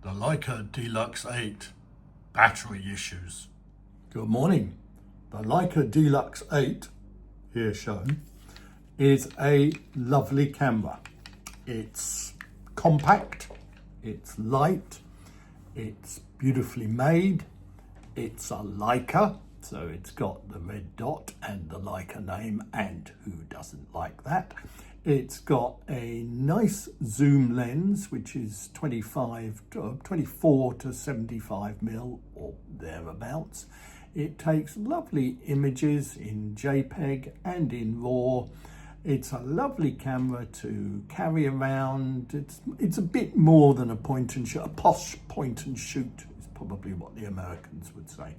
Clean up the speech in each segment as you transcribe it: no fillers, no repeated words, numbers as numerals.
The Leica Deluxe 8 battery issues. Good morning. The Leica Deluxe 8, here shown, is a lovely camera. It's compact, it's light, it's beautifully made, it's a Leica, so it's got the red dot and the Leica name, and who doesn't like that? It's got a nice zoom lens, which is 24 to 75 mil or thereabouts. It takes lovely images in JPEG and in RAW. It's a lovely camera to carry around. It's a bit more than a point and shoot. A posh point and shoot is probably what the Americans would say.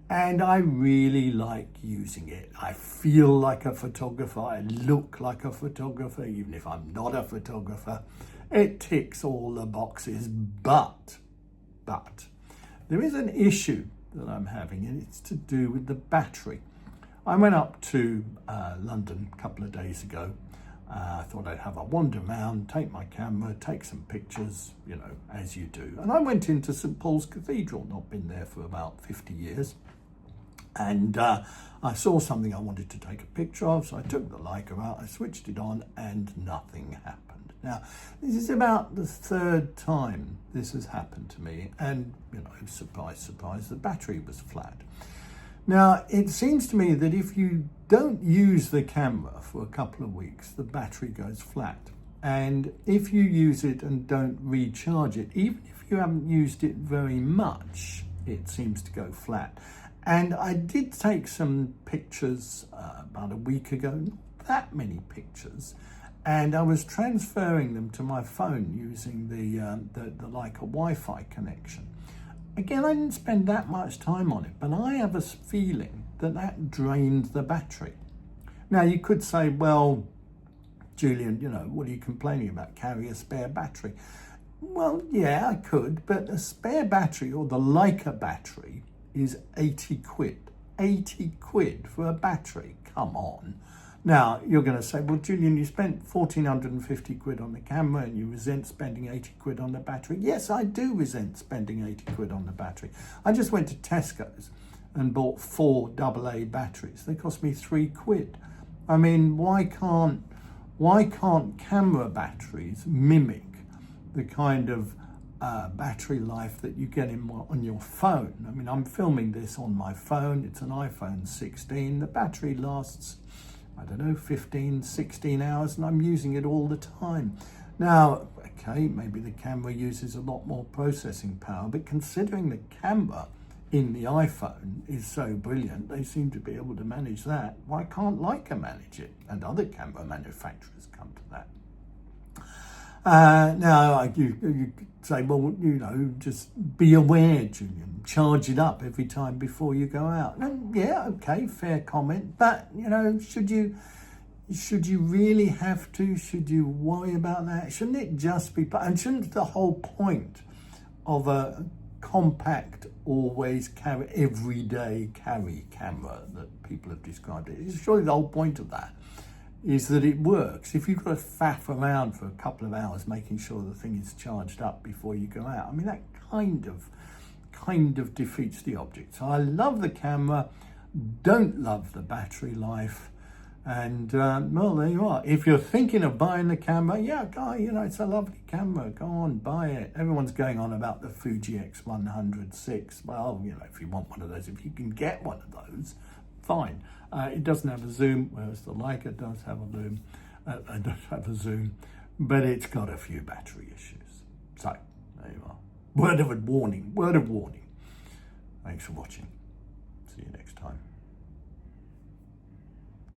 And I really like using it. I feel like a photographer. I look like a photographer, even if I'm not a photographer. It ticks all the boxes, but there is an issue that I'm having, and it's to do with the battery. I went up to London a couple of days ago. I thought I'd have a wander around, take my camera, take some pictures, you know, as you do. And I went into St. Paul's Cathedral, not been there for about 50 years. And I saw something I wanted to take a picture of, so I took the Leica out, I switched it on, and nothing happened. Now, this is about the third time this has happened to me, and, you know, surprise, surprise, the battery was flat. Now, it seems to me that if you don't use the camera for a couple of weeks, the battery goes flat. And if you use it and don't recharge it, even if you haven't used it very much, it seems to go flat. And I did take some pictures about a week ago, not that many pictures, and I was transferring them to my phone using the Leica Wi-Fi connection. Again, I didn't spend that much time on it, but I have a feeling that that drained the battery. Now, you could say, well, Julian, you know, what are you complaining about? Carry a spare battery. Well, yeah, I could, but a spare battery, or the Leica battery, is 80 quid. 80 quid for a battery, come on. Now, you're going to say, well, Julian, you spent 1,450 quid on the camera and you resent spending 80 quid on the battery. Yes, I do resent spending 80 quid on the battery. I just went to Tesco's and bought 4 AA batteries. They cost me 3 quid. I mean, why can't camera batteries mimic the kind of battery life that you get on your phone? I mean, I'm filming this on my phone. It's an iPhone 16. The battery lasts, I don't know, 15, 16 hours, and I'm using it all the time. Now, okay, maybe the camera uses a lot more processing power, but considering the camera in the iPhone is so brilliant, they seem to be able to manage that. Why can't Leica manage it? And other camera manufacturers come to that. Now, you say, well, you know, just be aware, Julian, charge it up every time before you go out. And yeah, okay, fair comment. But, you know, should you really have to? Should you worry about that? Shouldn't it just be, and shouldn't the whole point of a compact, always carry, everyday carry camera that people have described it, is surely the whole point of that is that it works. If you've got to faff around for a couple of hours making sure the thing is charged up before you go out, I mean, that kind of defeats the object. So I love the camera, don't love the battery life, and well, there you are. If you're thinking of buying the camera, yeah, guy, you know, it's a lovely camera, go on, buy it. Everyone's going on about the Fuji X100 Well, you know, if you want one of those, if you can get one of those, fine. It doesn't have a zoom, whereas the Leica does have a zoom, but it's got a few battery issues. So, there you are. Word of warning. Thanks for watching. See you next time.